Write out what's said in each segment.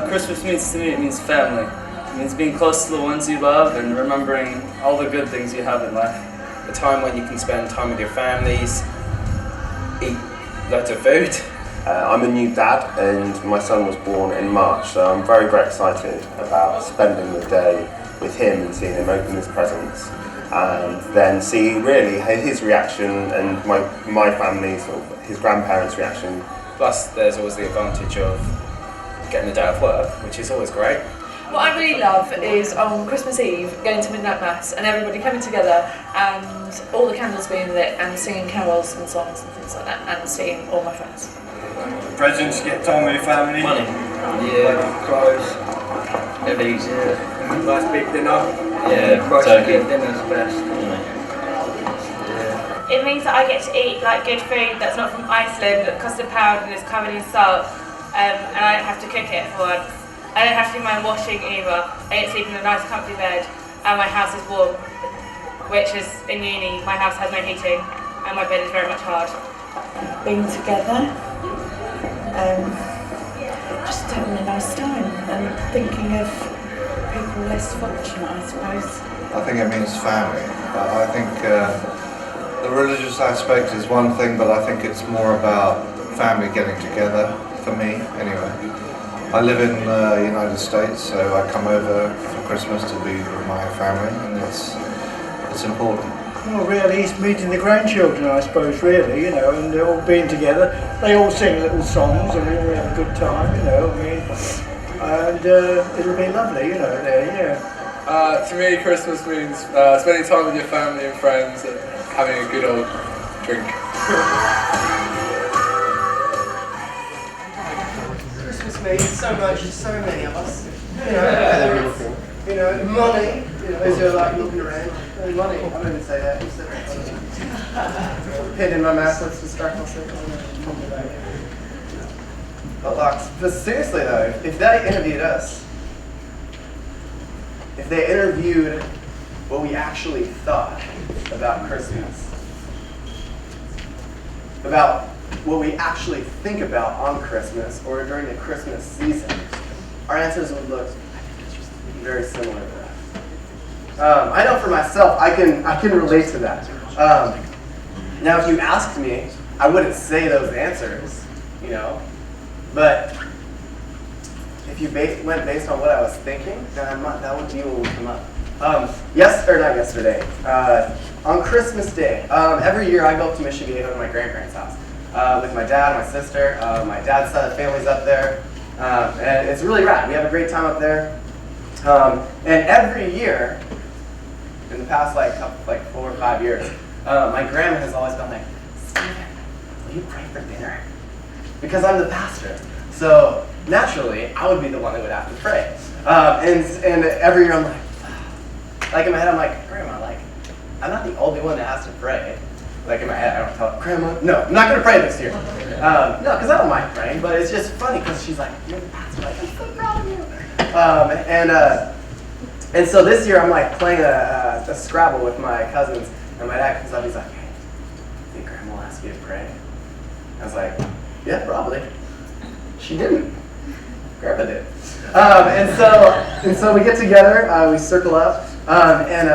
Christmas means to me, it means family. It means being close to the ones you love and remembering all the good things you have in life. A time when you can spend time with your families, eat loads of food. I'm a new dad and my son was born in March, so I'm very, very excited about spending the day with him and seeing him open his presents. And then see really his reaction and my family's or his grandparents' reaction. Plus there's always the advantage of getting a day off work, which is always great. What I really love is on Christmas Eve going to midnight mass and everybody coming together and all the candles being lit and singing carols and songs and things like that and seeing all my friends. Presents, get time with your family. Money. Yeah, clothes. Everything's, Nice big dinner. yeah, Roast turkey. pig dinner's best. It means that I get to eat like good food that's not from Iceland, that costs £1 and is covered in salt, and I don't have to cook it for once. I don't have to do my washing either. I get to sleep in a nice comfy bed, and my house is warm, which is in uni, my house has no heating, and my bed is very much hard. Being together, just having a nice time and thinking of people less fortunate, I suppose. I think it means family. I think the religious aspect is one thing, but I think it's more about family getting together, for me anyway. I live in the United States, so I come over for Christmas to be with my family, and it's important. Well, really, it's meeting the grandchildren, I suppose, really, and they're all being together. They all sing little songs, and we all have a good time, and it'll be lovely, there, yeah. To me, Christmas means spending time with your family and friends and having a good old drink. Christmas means so much to so many of us. Money, as you're like looking around. Money, I wouldn't say that. You said that. Pin in my mouth, let's distract myself. But seriously though, if they interviewed us, if they interviewed what we actually thought about Christmas, about what we actually think about on Christmas or during the Christmas season, our answers would look very similar to that. I know for myself, I can relate to that. Now, if you asked me, I wouldn't say those answers, but if you went based on what I was thinking, then that would be what would come up. Not yesterday. On Christmas Day, every year I go up to Michigan to my grandparents' house with my dad, my sister. My dad's side of the family's up there, and it's really rad. We have a great time up there. And every year, in the past like 4 or 5 years, my grandma has always been like, Stephen, will you pray for dinner? Because I'm the pastor. So naturally, I would be the one that would have to pray. And every year I'm like in my head, I'm like, Grandma, I'm not the only one that has to pray. Like in my head, I don't tell her, Grandma, no, I'm not going to pray this year. No, because I don't mind praying, but it's just funny because she's like, you're the pastor, I'm so proud of you. And so this year I'm playing a Scrabble with my cousins, and my dad comes up, he's like, hey, I think Grandma will ask you to pray. I was like, yeah, probably. She didn't. Grandpa did. And so we get together, we circle up, and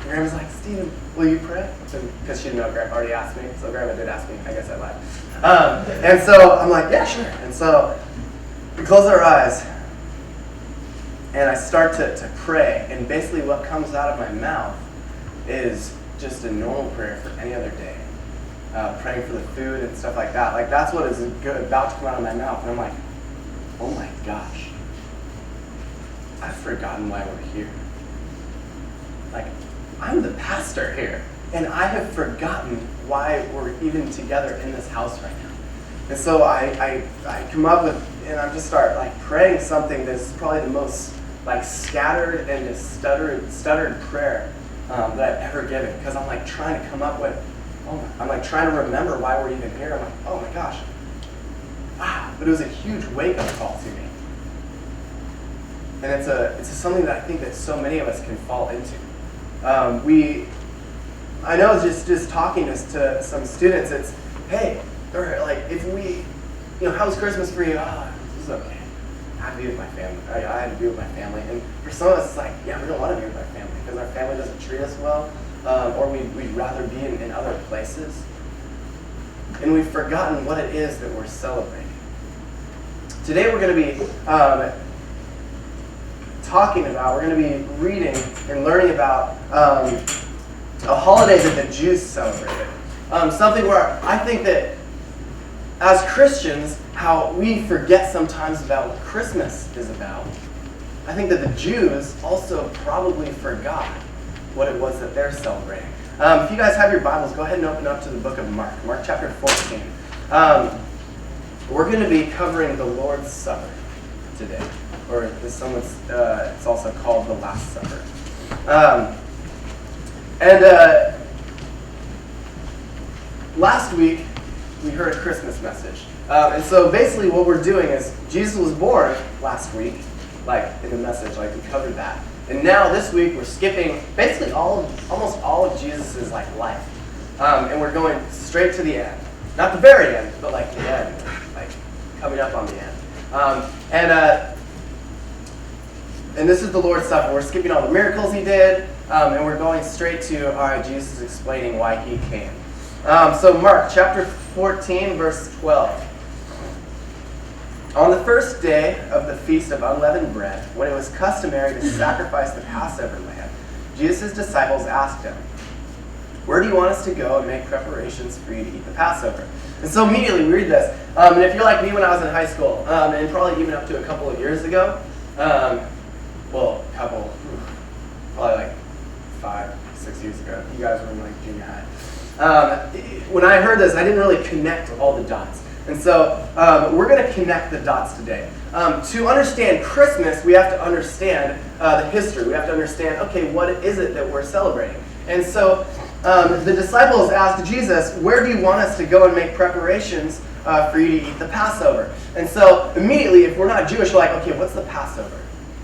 Grandma's like, Stephen, will you pray? Because she didn't know Grandpa already asked me, so Grandma did ask me. I guess I lied. And so I'm like, yeah, sure. And so we close our eyes, and I start to pray, and basically what comes out of my mouth is just a normal prayer for any other day. Praying for the food and stuff like that. That's what is about to come out of my mouth. And I'm like, oh my gosh, I've forgotten why we're here. I'm the pastor here, and I have forgotten why we're even together in this house right now. And so I come up with, and I just start praying something that's probably the most scattered and just stuttered prayer that I've ever given, because I'm trying to come up with, I'm trying to remember why we're even here. I'm like, oh my gosh, wow! But it was a huge wake-up call to me, and it's something that I think that so many of us can fall into. I know just talking to some students, it's, hey, or if we, how's Christmas for you? Oh, this is okay. I have to be with my family. I have to be with my family. And for some of us, it's like, yeah, we don't want to be with our family because our family doesn't treat us well, or we'd rather be in other places. And we've forgotten what it is that we're celebrating. Today we're going to be we're going to be reading and learning about a holiday that the Jews celebrated. Something where I think that as Christians, how we forget sometimes about what Christmas is about. I think that the Jews also probably forgot what it was that they're celebrating. If you guys have your Bibles, go ahead and open up to the book of Mark, Mark chapter 14. We're going to be covering the Lord's Supper today, or it's also called the Last Supper. Last week, we heard a Christmas message. And so basically what we're doing is Jesus was born last week, like in the message, like we covered that. And now this week we're skipping basically almost all of Jesus' life. And we're going straight to the end. Not the very end, but like the end, like coming up on the end. And this is the Lord's Supper. We're skipping all the miracles he did, and we're going straight to, all right, Jesus is explaining why he came. So Mark chapter 14, verse 12. On the first day of the Feast of Unleavened Bread, when it was customary to sacrifice the Passover lamb, Jesus' disciples asked him, "Where do you want us to go and make preparations for you to eat the Passover?" And so immediately we read this. And if you're like me when I was in high school, and probably even up to a couple of years ago, probably like 5-6 years ago, you guys were in like junior high. When I heard this, I didn't really connect all the dots. And so we're going to connect the dots today. To understand Christmas, we have to understand the history. We have to understand, okay, what is it that we're celebrating? And so the disciples asked Jesus, "Where do you want us to go and make preparations for you to eat the Passover?" And so immediately, if we're not Jewish, we're like, okay, what's the Passover?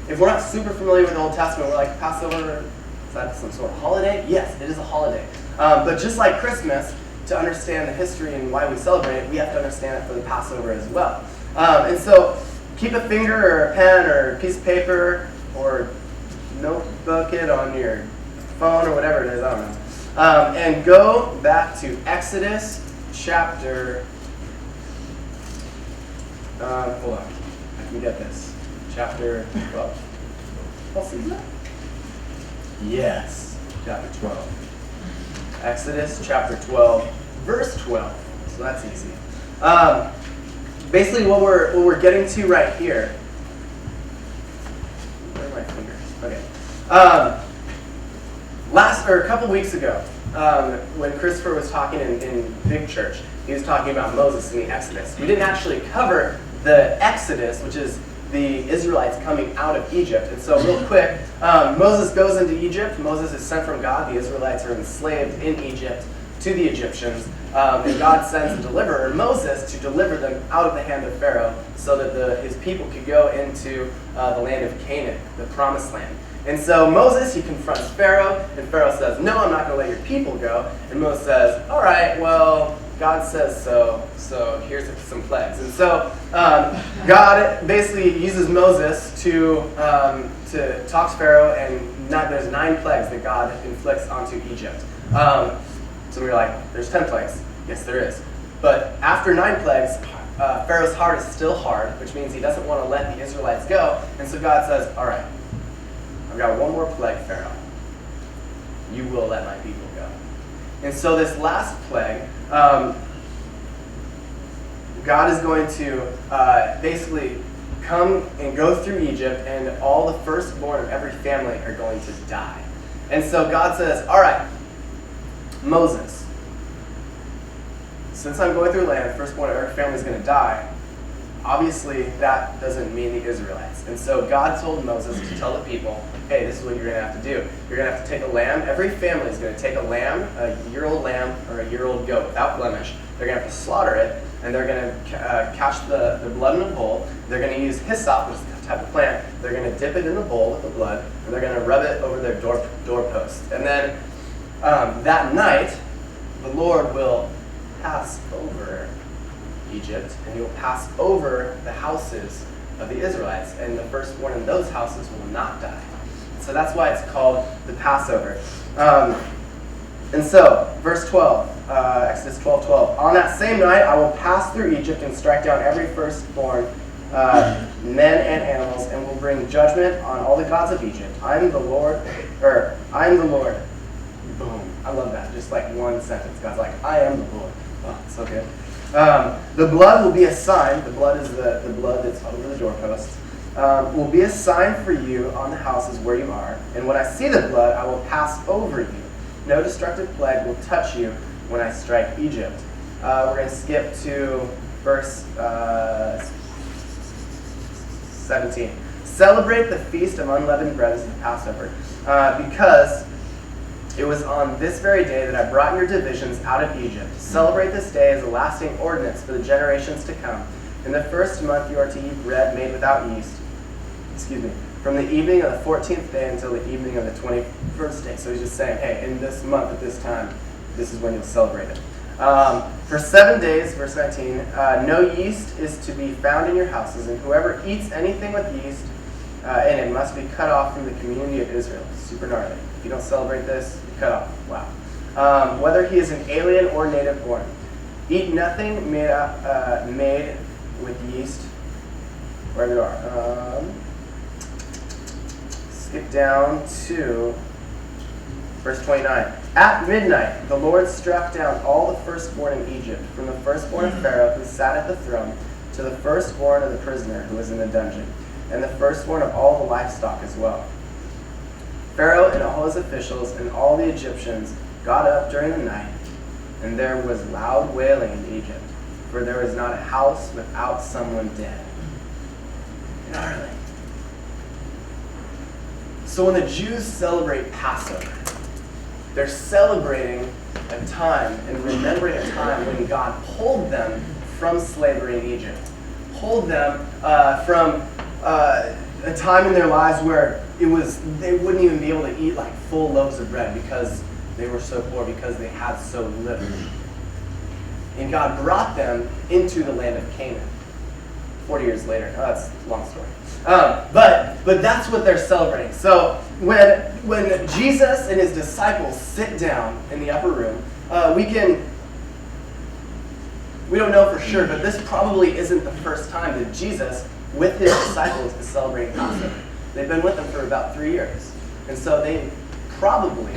If we're not super familiar with the Old Testament, we're like, Passover, is that some sort of holiday? Yes, it is a holiday. But just like Christmas, to understand the history and why we celebrate it, we have to understand it for the Passover as well. And so keep a finger or a pen or a piece of paper or notebook it on your phone or whatever it is, I don't know. And go back to Exodus chapter, hold on, I can get this. Chapter 12. I'll see that. Yes, chapter 12. Exodus chapter 12, verse 12. So that's easy. Basically, what we're getting to right here. Where are my fingers? Okay. A couple weeks ago, when Christopher was talking in Big Church, he was talking about Moses and the Exodus. We didn't actually cover the Exodus, which is the Israelites coming out of Egypt. And so real quick, Moses goes into Egypt. Moses is sent from God. The Israelites are enslaved in Egypt to the Egyptians. And God sends a deliverer, Moses, to deliver them out of the hand of Pharaoh so that his people could go into the land of Canaan, the promised land. And so Moses, he confronts Pharaoh, and Pharaoh says, "No, I'm not going to let your people go." And Moses says, "All right, well, God says so here's some plagues." And so God basically uses Moses to talk to Pharaoh, and there's 9 plagues that God inflicts onto Egypt. So we're like, there's 10 plagues. Yes, there is. But after 9 plagues, Pharaoh's heart is still hard, which means he doesn't want to let the Israelites go. And so God says, "All right, I've got one more plague, Pharaoh. You will let my people go." And so this last plague, God is going to basically come and go through Egypt, and all the firstborn of every family are going to die. And so God says, "All right, Moses, since I'm going through land, the firstborn of every family is going to die. Obviously, that doesn't mean the Israelites." And so God told Moses to tell the people, "Hey, this is what you're going to have to do. You're going to have to take a lamb. Every family is going to take a lamb, a year-old lamb or a year-old goat without blemish. They're going to have to slaughter it, and they're going to catch the blood in a bowl. They're going to use hyssop, which is a type of plant. They're going to dip it in the bowl with the blood, and they're going to rub it over their doorpost. And then that night, the Lord will pass over Egypt, and he will pass over the houses of the Israelites, and the firstborn in those houses will not die. So that's why it's called the Passover. And so, verse 12, Exodus 12:12. On that same night I will pass through Egypt and strike down every firstborn, men and animals, and will bring judgment on all the gods of Egypt. I am the Lord. Boom. I love that. Just like one sentence. God's like, I am the Lord. Oh, so good. The blood will be a sign. The blood is the blood that's over the doorpost. Will be a sign for you on the houses where you are. And when I see the blood, I will pass over you. No destructive plague will touch you when I strike Egypt. We're going to skip to verse 17. Celebrate the feast of unleavened bread as the Passover, because it was on this very day that I brought your divisions out of Egypt. Celebrate this day as a lasting ordinance for the generations to come. In the first month you are to eat bread made without yeast. From the evening of the 14th day until the evening of the 21st day. So he's just saying, hey, in this month at this time, this is when you'll celebrate it. For 7 days, verse 19, no yeast is to be found in your houses, and whoever eats anything with yeast in it must be cut off from the community of Israel. Super gnarly. If you don't celebrate this, you're cut off. Wow. Whether he is an alien or native born. Eat nothing made with yeast. Where we are. Skip down to verse 29. At midnight, the Lord struck down all the firstborn in Egypt, from the firstborn of Pharaoh who sat at the throne, to the firstborn of the prisoner who was in the dungeon, and the firstborn of all the livestock as well. Pharaoh and all his officials and all the Egyptians got up during the night, and there was loud wailing in Egypt, for there was not a house without someone dead. Gnarly. So when the Jews celebrate Passover, they're celebrating a time and remembering a time when God pulled them from slavery in Egypt, pulled them from a time in their lives where they wouldn't even be able to eat like full loaves of bread because they were so poor, because they had so little. And God brought them into the land of Canaan 40 years later. Oh, that's a long story. But that's what they're celebrating. So when Jesus and his disciples sit down in the upper room, we don't know for sure, but this probably isn't the first time that Jesus, with his disciples, is celebrating Passover. They've been with them for about 3 years. And so they probably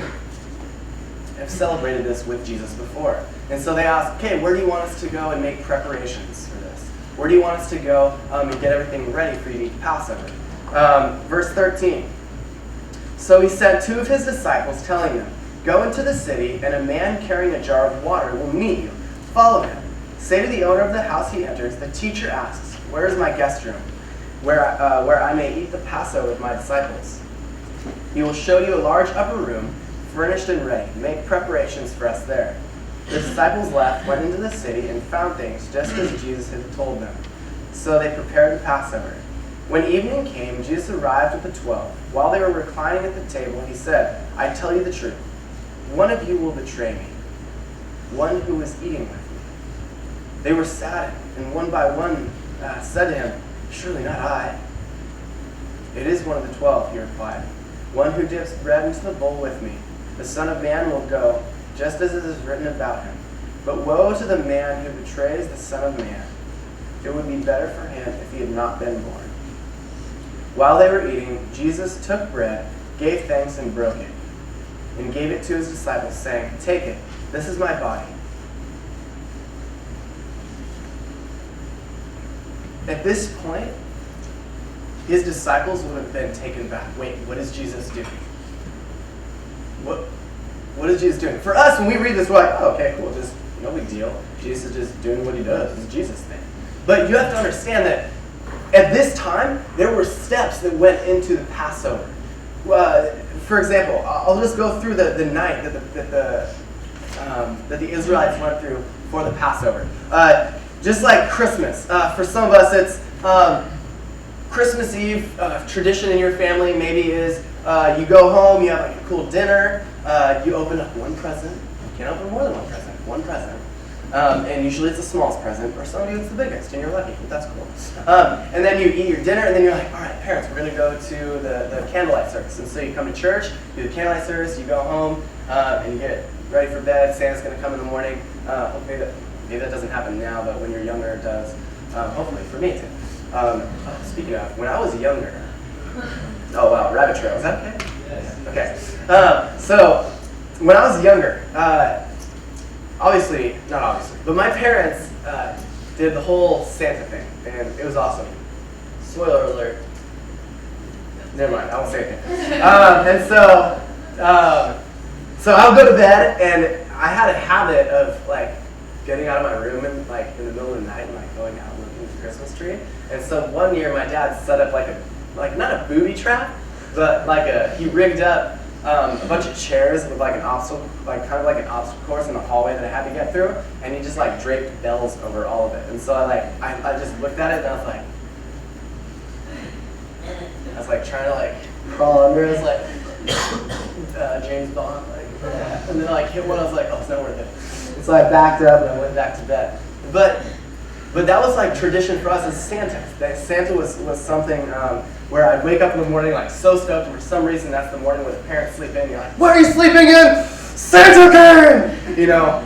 have celebrated this with Jesus before. And so they ask, okay, where do you want us to go and make preparations for this? Where do you want us to go and get everything ready for you to eat Passover? Verse 13. So he sent 2 of his disciples, telling them, go into the city, and a man carrying a jar of water will meet you. Follow him. Say to the owner of the house he enters, the teacher asks, where is my guest room, where I may eat the Passover with my disciples? He will show you a large upper room, furnished and ready. Make preparations for us there. The disciples left, went into the city, and found things just as Jesus had told them. So they prepared the Passover. When evening came, Jesus arrived with the 12. While they were reclining at the table, he said, I tell you the truth. One of you will betray me, one who is eating with me. They were saddened, and one by one said to him, surely not I. It is one of the 12, he replied, one who dips bread into the bowl with me. The Son of Man will go, just as it is written about him. But woe to the man who betrays the Son of Man. It would be better for him if he had not been born. While they were eating, Jesus took bread, gave thanks, and broke it, and gave it to his disciples, saying, take it, this is my body. At this point, his disciples would have been taken back. Wait, what is Jesus doing? What is Jesus doing? For us, when we read this, we're like, oh, okay, cool, just no big deal. Jesus is just doing what he does. It's Jesus thing. But you have to understand that at this time, there were steps that went into the Passover. For example, I'll just go through the night that the Israelites went through for the Passover. Just like Christmas. For some of us, it's Christmas Eve. Tradition in your family maybe is you go home, you have like a cool dinner, you open up one present. You can't open more than one present. One present. And usually it's the smallest present, or some of you it's the biggest, and you're lucky, but that's cool. And then you eat your dinner, and then you're like, all right, parents, we're going to go to the candlelight service. And so you come to church, do the candlelight service, you go home, and you get ready for bed. Santa's going to come in the morning. Maybe that doesn't happen now, but when you're younger, it does. Hopefully, for me too. Speaking of, when I was younger, oh wow, rabbit trail, is that okay? Okay. So, when I was younger, not obviously, but my parents did the whole Santa thing, and it was awesome. Spoiler alert. Never mind, I won't say anything. So I would go to bed, and I had a habit of like getting out of my room and like in the middle of the night and like going out and looking at the Christmas tree. And so one year my dad set up not a booby trap, but he rigged up a bunch of chairs with like an obstacle, kind of like an obstacle course in the hallway that I had to get through, and he just like draped bells over all of it. And so I just looked at it and I was like trying to like crawl under. It was like James Bond, and then I like hit one. I was like, oh, it's not worth it. And so I backed up and I went back to bed. But that was like tradition for us as Santa. That Santa was something where I'd wake up in the morning like so stoked, and for some reason that's the morning when the parents sleep in. You're like, what are you sleeping in? Santa came! You know.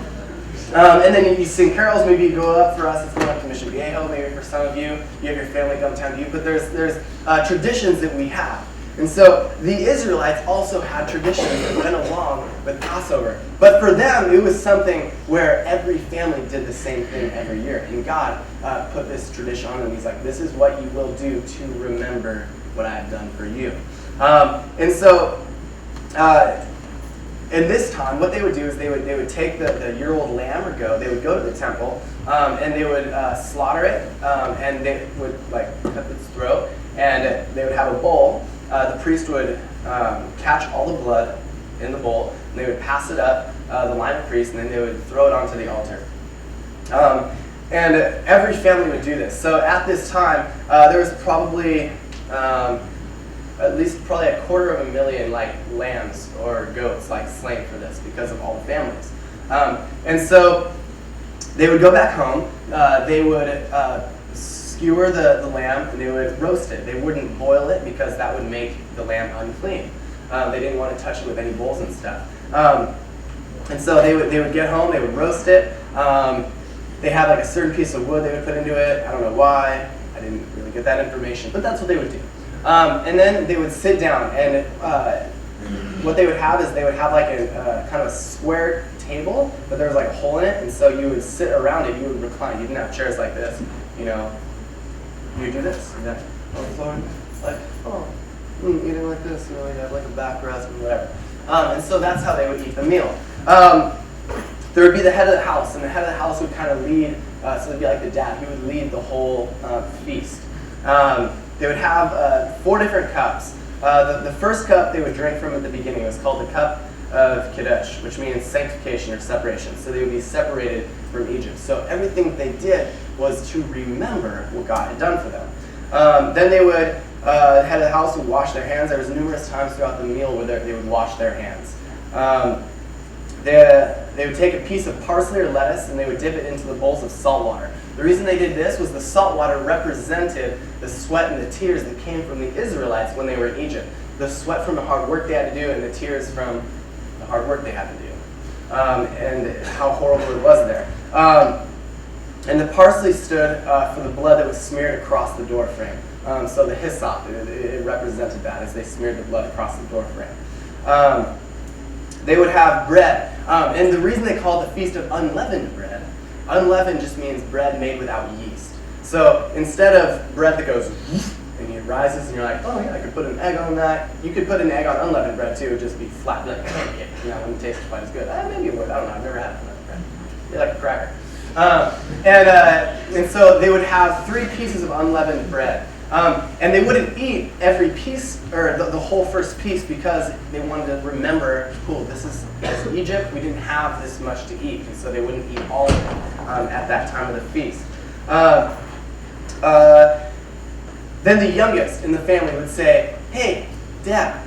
And then you sing carols. Maybe you go up. For us, it's more like Mission Viejo. Maybe for some of you, you have your family come down to you. But there's traditions that we have. And so the Israelites also had traditions that went along with Passover. But for them, it was something where every family did the same thing every year. And God put this tradition on them. He's like, this is what you will do to remember what I have done for you. And so in this time, what they would do is they would take the year-old lamb or goat. They would go to the temple, and they would slaughter it, and they would like cut its throat, and they would have a bowl. The priest would catch all the blood in the bowl, and they would pass it up the line of priests, and then they would throw it onto the altar. And every family would do this. So at this time, there was probably at least probably 250,000 like lambs or goats like slain for this because of all the families. And so they would go back home. They would skewer the lamb, and they would roast it. They wouldn't boil it because that would make the lamb unclean. They didn't want to touch it with any bowls and stuff. And so they would get home, they would roast it. They had like a certain piece of wood they would put into it. I don't know why. I didn't really get that information, but that's what they would do. And then they would sit down, and what they would have is they would have like a kind of a square table, but there was like a hole in it, and so you would sit around it, you would recline. You didn't have chairs like this, you know. You would do this, and then on the floor, like, eating like this, you know, you have like a back rest and whatever. And so that's how they would eat the meal. There would be the head of the house, and the head of the house would kind of lead, so it'd be like the dad, he would lead the whole feast. They would have 4 different cups. The first cup they would drink from at the beginning. It was called the cup of Kadesh, which means sanctification or separation. So they would be separated from Egypt. So everything they did was to remember what God had done for them. Then they would, the head of the house would wash their hands. There was numerous times throughout the meal where they would wash their hands. They would take a piece of parsley or lettuce, and they would dip it into the bowls of salt water. The reason they did this was the salt water represented the sweat and the tears that came from the Israelites when they were in Egypt. The sweat from the hard work they had to do, and the tears from the hard work they had to do. And how horrible it was there. And the parsley stood for the blood that was smeared across the door frame. So the hyssop, it represented that as they smeared the blood across the door frame. They would have bread. And the reason they call it the Feast of Unleavened Bread, unleavened just means bread made without yeast. So instead of bread that goes and it rises and you're like, oh yeah, I could put an egg on that. You could put an egg on unleavened bread too. It would just be flat, like pancake. You know, it wouldn't taste quite as good. Maybe it would. I don't know. I've never had unleavened bread. It'd be like a cracker. And so they would have 3 pieces of unleavened bread. And they wouldn't eat every piece, or the whole first piece, because they wanted to remember, cool, this is Egypt, we didn't have this much to eat, and so they wouldn't eat all of it at that time of the feast. Then the youngest in the family would say, hey, Dad,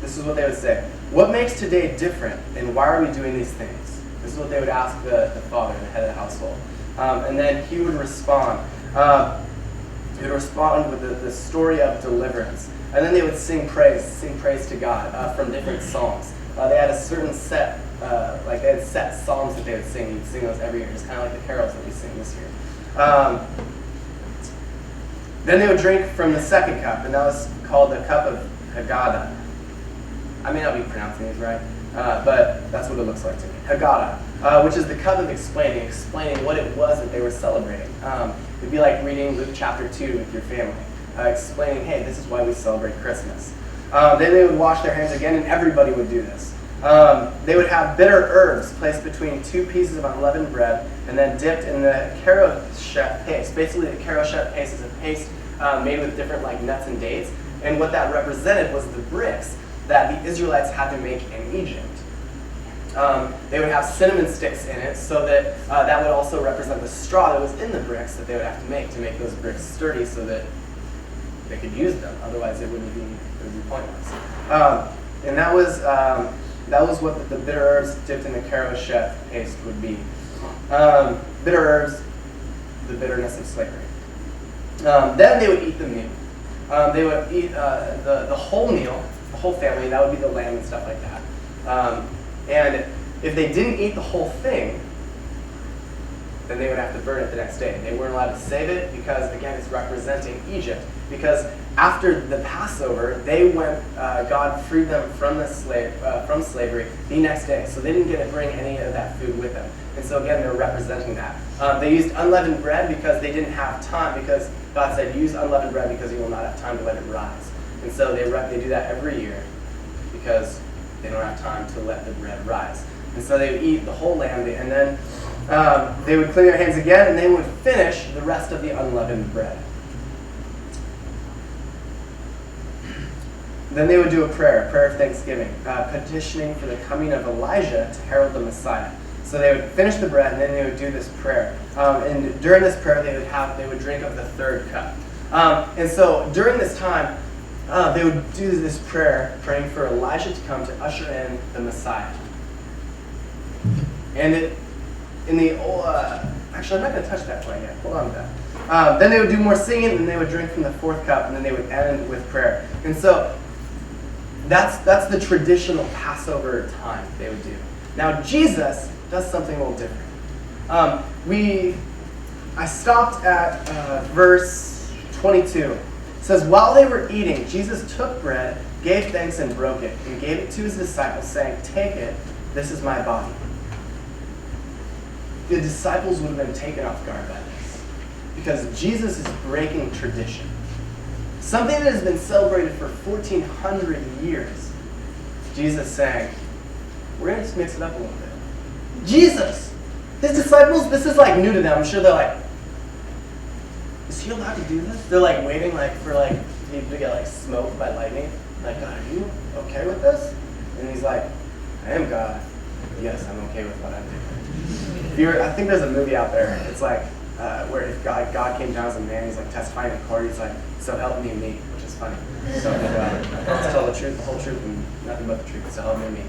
this is what they would say, what makes today different, and why are we doing these things? This is what they would ask the father, the head of the household. And then he would respond. He would respond with the story of deliverance. And then they would sing praise to God from different psalms. They had a certain set, they had set psalms that they would sing. You'd sing those every year, just kind of like the carols that we sing this year. Then they would drink from the second cup, and that was called the cup of Haggadah. I may not be pronouncing these right, but that's what it looks like to me. Haggadah, which is the cup of explaining what it was that they were celebrating. It'd be like reading Luke chapter 2 with your family, explaining, hey, this is why we celebrate Christmas. Then they would wash their hands again, and everybody would do this. They would have bitter herbs placed between 2 pieces of unleavened bread and then dipped in the carochette paste. Basically, the carochette paste is a paste made with different nuts and dates. And what that represented was the bricks that the Israelites had to make in Egypt. They would have cinnamon sticks in it, so that that would also represent the straw that was in the bricks that they would have to make those bricks sturdy so that they could use them. Otherwise, it would be pointless. And that was what the bitter herbs dipped in the carochette paste would be. Bitter herbs, the bitterness of slavery. Then they would eat the meal. They would eat the whole meal, the whole family. That would be the lamb and stuff like that. And if they didn't eat the whole thing, then they would have to burn it the next day. They weren't allowed to save it because, again, it's representing Egypt. Because after the Passover, God freed them from from slavery the next day. So they didn't get to bring any of that food with them. And so again, they're representing that. They used unleavened bread because they didn't have time, because God said, use unleavened bread because you will not have time to let it rise. And so they do that every year because they don't have time to let the bread rise. And so they would eat the whole lamb, and then they would clean their hands again, and they would finish the rest of the unleavened bread. Then they would do a prayer of thanksgiving, petitioning for the coming of Elijah to herald the Messiah. So they would finish the bread, and then they would do this prayer. And during this prayer, they would drink of the third cup. And so during this time, they would do this prayer, praying for Elijah to come to usher in the Messiah. And actually, I'm not going to touch that quite yet. Hold on to that. Then they would do more singing, and they would drink from the fourth cup, and then they would end with prayer. And so that's the traditional Passover time they would do. Now Jesus does something a little different. I stopped at verse 22. It says, while they were eating, Jesus took bread, gave thanks, and broke it, and gave it to his disciples, saying, take it, this is my body. The disciples would have been taken off guard by this, because Jesus is breaking tradition. Something that has been celebrated for 1,400 years. Jesus saying, we're going to just mix it up a little bit. Jesus! His disciples, this is new to them. I'm sure they're like, is he allowed to do this? They're waiting for him to get smoked by lightning. God, are you okay with this? And he's like, I am God. Yes, I'm okay with what I'm doing. I think there's a movie out there. It's where if God came down as a man, he's testifying in court. He's like, so help me, which is funny. So let's tell the truth, the whole truth, and nothing but the truth. So help me.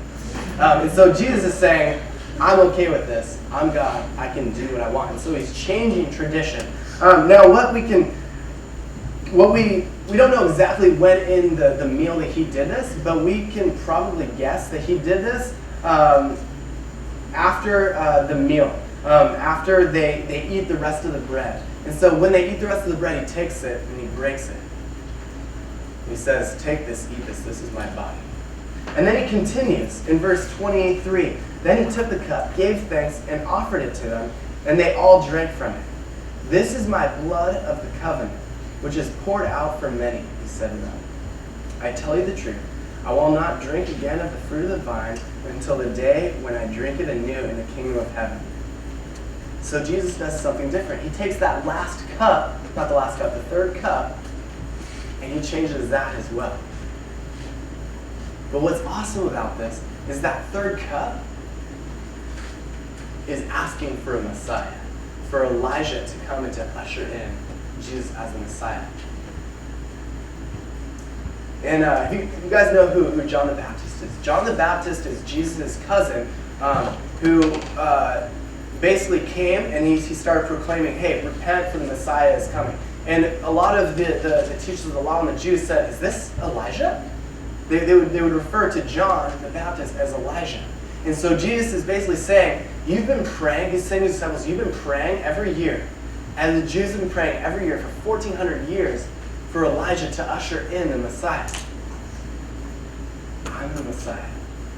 And so Jesus is saying, I'm okay with this. I'm God. I can do what I want. And so he's changing tradition. Now, we don't know exactly when in the meal that he did this, but we can probably guess that he did this after the meal, after they eat the rest of the bread. And so when they eat the rest of the bread, he takes it and he breaks it. He says, take this, eat this is my body. And then he continues in verse 23. Then he took the cup, gave thanks, and offered it to them, and they all drank from it. This is my blood of the covenant, which is poured out for many, he said to them. I tell you the truth, I will not drink again of the fruit of the vine until the day when I drink it anew in the kingdom of heaven. So Jesus does something different. He takes that last cup, not the last cup, the third cup, and he changes that as well. But what's awesome about this is that third cup is asking for a Messiah, for Elijah to come and to usher in Jesus as the Messiah. And you guys know who John the Baptist is. John the Baptist is Jesus' cousin, who basically came and he started proclaiming, hey, repent for the Messiah is coming. And a lot of the teachers of the law and the Jews said, is this Elijah? They would refer to John the Baptist as Elijah. And so Jesus is basically saying, you've been praying, he's saying to his disciples, you've been praying every year. And the Jews have been praying every year for 1,400 years for Elijah to usher in the Messiah. I'm the Messiah.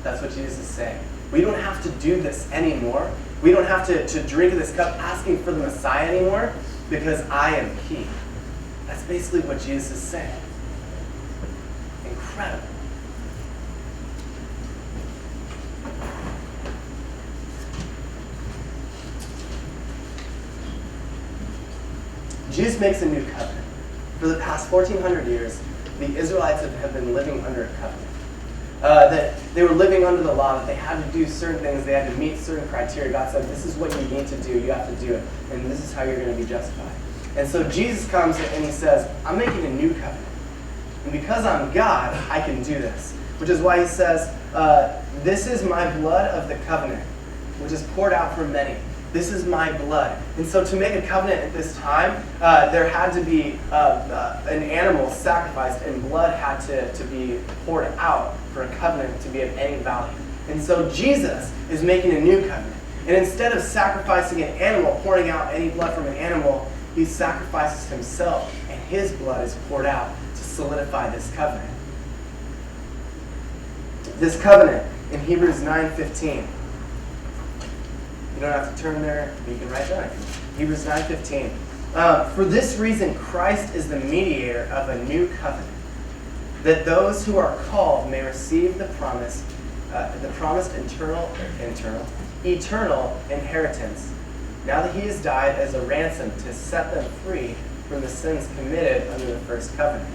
That's what Jesus is saying. We don't have to do this anymore. We don't have to drink this cup asking for the Messiah anymore because I am He. That's basically what Jesus is saying. Incredible. Jesus makes a new covenant. For the past 1,400 years, the Israelites have been living under a covenant. That they were living under the law, that they had to do certain things, they had to meet certain criteria. God said, this is what you need to do, you have to do it, and this is how you're going to be justified. And so Jesus comes and he says, I'm making a new covenant. And because I'm God, I can do this. Which is why he says, this is my blood of the covenant, which is poured out for many. This is my blood. And so to make a covenant at this time, there had to be an animal sacrificed and blood had to be poured out for a covenant to be of any value. And so Jesus is making a new covenant. And instead of sacrificing an animal, pouring out any blood from an animal, he sacrifices himself and his blood is poured out to solidify this covenant. This covenant in Hebrews 9:15. You don't have to turn there, but you can write down. Hebrews 9:15. For this reason, Christ is the mediator of a new covenant, that those who are called may receive the promised eternal inheritance. Now that he has died as a ransom to set them free from the sins committed under the first covenant.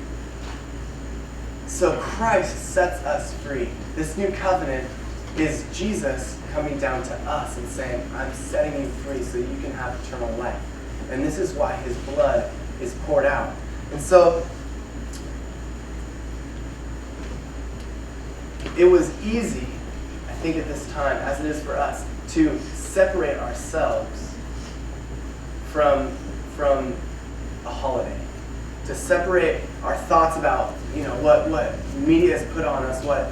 So Christ sets us free. This new covenant is Jesus coming down to us and saying, I'm setting you free so you can have eternal life. And this is why his blood is poured out. And so it was easy, I think at this time, as it is for us, to separate ourselves from a holiday. To separate our thoughts about what media has put on us, what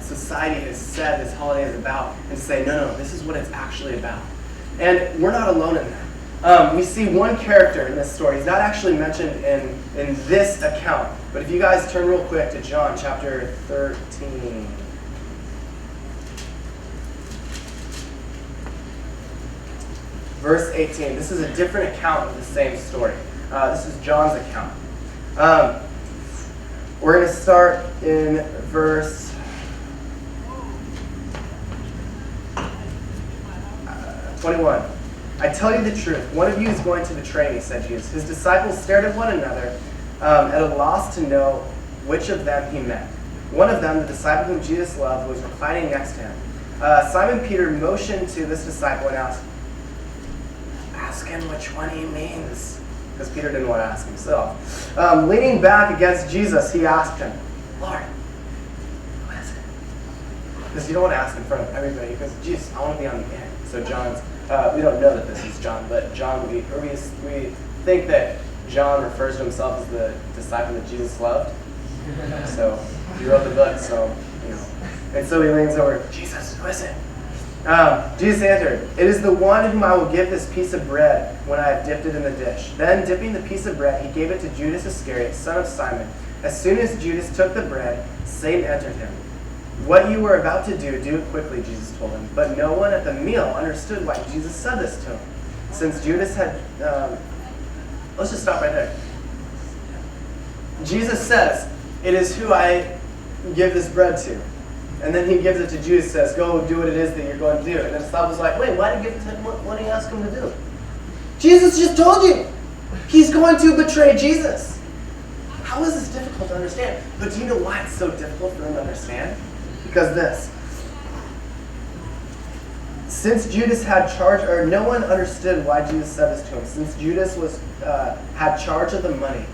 society has said this holiday is about, and say, no, this is what it's actually about. And we're not alone in that. We see one character in this story. He's not actually mentioned in this account, but if you guys turn real quick to John chapter 13. Verse 18. This is a different account of the same story. This is John's account. We're going to start in verse 21. I tell you the truth, one of you is going to betray me, said Jesus. His disciples stared at one another, at a loss to know which of them he meant. One of them, the disciple whom Jesus loved, was reclining next to him. Simon Peter motioned to this disciple and asked, ask him which one he means. Because Peter didn't want to ask himself. Leaning back against Jesus, he asked him, Lord, who is it? Because you don't want to ask in front of everybody, because Jesus, I want to be on the end. So John's, we don't know that this is John, but John, we think that John refers to himself as the disciple that Jesus loved. So he wrote the book, so, And so he leans over, Jesus, who is it? Jesus answered, it is the one whom I will give this piece of bread when I have dipped it in the dish. Then, dipping the piece of bread, he gave it to Judas Iscariot, son of Simon. As soon as Judas took the bread, Satan entered him. What you were about to do it quickly, Jesus told him. But no one at the meal understood why Jesus said this to him. Since Judas had... let's just stop right there. Jesus says, it is who I give this bread to. And then he gives it to Judas, says, go do what it is that you're going to do. And the disciples like, wait, why did you give it to him? What did you ask him to do? Jesus just told you. He's going to betray Jesus. How is this difficult to understand? But do you know why it's so difficult for them to understand? Because this. Since Judas had charge, or no one understood why Jesus said this to him. Since Judas had charge of the money,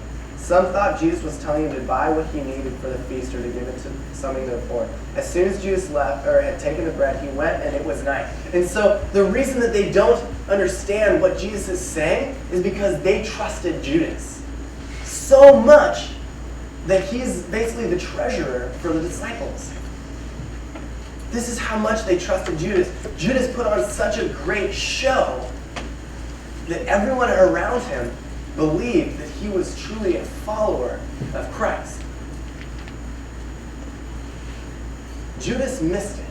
Some thought Jesus was telling him to buy what he needed for the feast or to give it to something to the poor. As soon as Judas left or had taken the bread, he went and it was night. And so the reason that they don't understand what Jesus is saying is because they trusted Judas so much that he's basically the treasurer for the disciples. This is how much they trusted Judas. Judas put on such a great show that everyone around him believed that he was truly a follower of Christ. Judas missed it.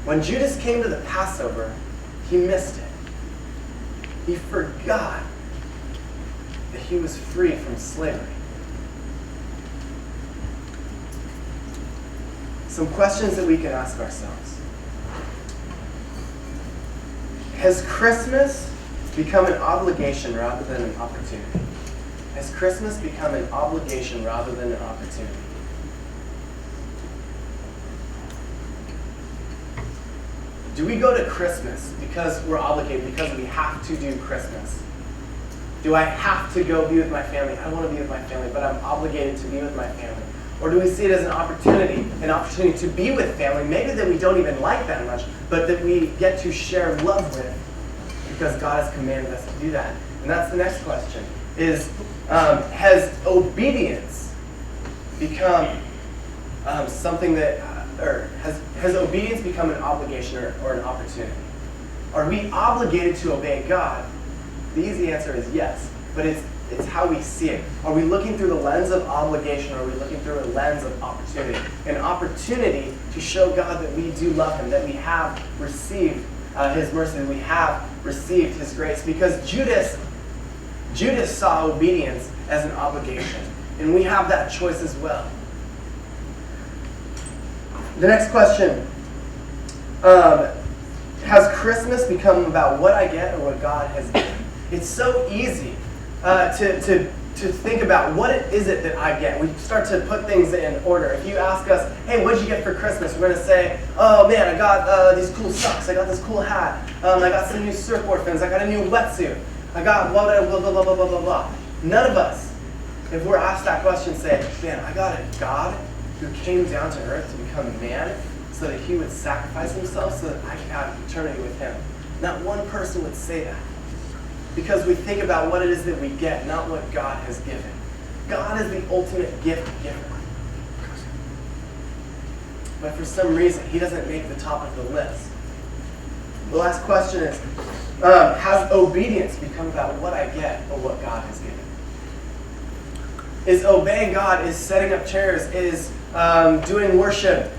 When Judas came to the Passover, he missed it. He forgot that he was free from slavery. Some questions that we can ask ourselves. Has Christmas become an obligation rather than an opportunity? Has Christmas become an obligation rather than an opportunity? Do we go to Christmas because we're obligated, because we have to do Christmas? Do I have to go be with my family? I want to be with my family, but I'm obligated to be with my family. Or do we see it as an opportunity to be with family, maybe that we don't even like that much, but that we get to share love with because God has commanded us to do that? And that's the next question, is has obedience become something that, or has obedience become an obligation or an opportunity? Are we obligated to obey God? The easy answer is yes, but it's how we see it. Are we looking through the lens of obligation, or are we looking through a lens of opportunity? An opportunity to show God that we do love him, that we have received his mercy, that we have received his grace. Because Judas saw obedience as an obligation, and we have that choice as well. The next question, has Christmas become about what I get or what God has given? It's so easy to think about what is it that I get. We start to put things in order. If you ask us, hey, what did you get for Christmas? We're going to say, oh man, I got these cool socks, I got this cool hat, I got some new surfboard fins, I got a new wetsuit, I got blah, blah, blah, blah, blah, blah, blah, blah. None of us, if we're asked that question, say, man, I got a God who came down to earth to become a man so that he would sacrifice himself so that I could have eternity with him. Not one person would say that. Because we think about what it is that we get, not what God has given. God is the ultimate gift giver. But for some reason, he doesn't make the top of the list. The last question is, has obedience become about what I get or what God has given? Is obeying God, is setting up chairs, is doing worship,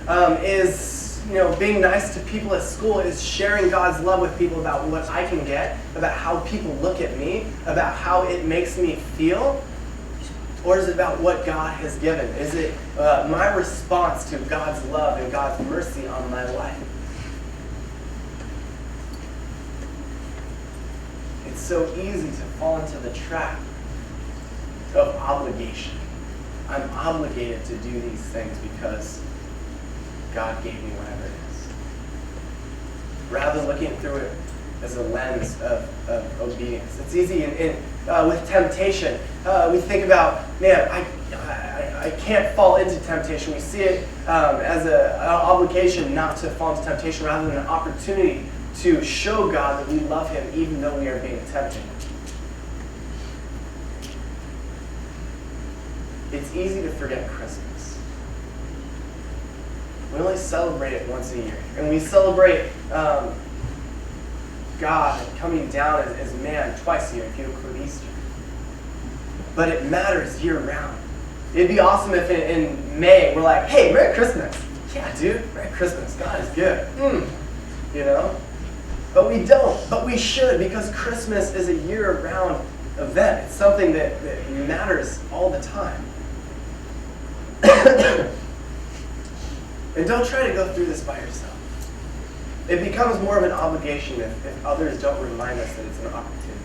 is being nice to people at school, is sharing God's love with people about what I can get, about how people look at me, about how it makes me feel? Or is it about what God has given? Is it my response to God's love and God's mercy on my life? It's so easy to fall into the trap of obligation. I'm obligated to do these things because God gave me whatever it is. Rather than looking through it as a lens of obedience. It's easy with temptation. We think about, man, I can't fall into temptation. We see it as an obligation not to fall into temptation rather than an opportunity to show God that we love him even though we are being tempted. It's easy to forget Christmas. We only celebrate it once a year. And we celebrate God coming down as man twice a year if you include Easter. But it matters year round. It'd be awesome if in May we're like, hey, Merry Christmas. Yeah, dude, Merry Christmas. God is good. But we don't. But we should, because Christmas is a year-round event. It's something that matters all the time. And don't try to go through this by yourself. It becomes more of an obligation if others don't remind us that it's an opportunity.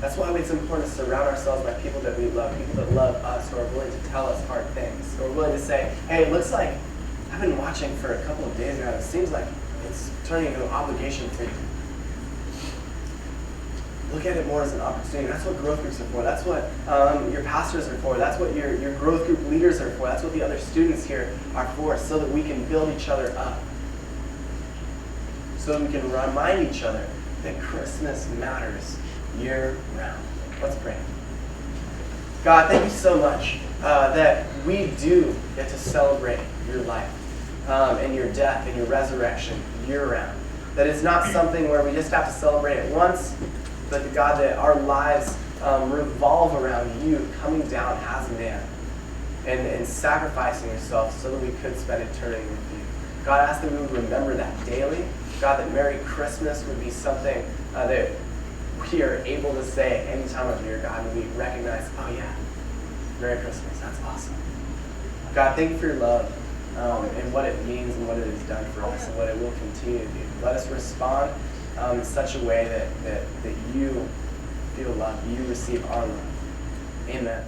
That's why it's important to surround ourselves by people that we love, people that love us, who are willing to tell us hard things, who are willing to say, hey, it looks like I've been watching for a couple of days now. It seems like it's turning into an obligation for you. look at it more as an opportunity. That's what growth groups are for. That's what your pastors are for. That's what your growth group leaders are for. That's what the other students here are for, so that we can build each other up. So that we can remind each other that Christmas matters year round. Let's pray. God, thank you so much that we do get to celebrate your life and your death and your resurrection year round. That it's not something where we just have to celebrate it once, but God, that our lives revolve around you coming down as man and sacrificing yourself so that we could spend eternity with you. God, I ask that we would remember that daily. God, that Merry Christmas would be something that we are able to say any time of year, God, and we recognize, oh yeah, Merry Christmas, that's awesome. God, thank you for your love and what it means and what it has done for us and what it will continue to do. Let us respond in such a way that you feel love, you receive our love. Amen.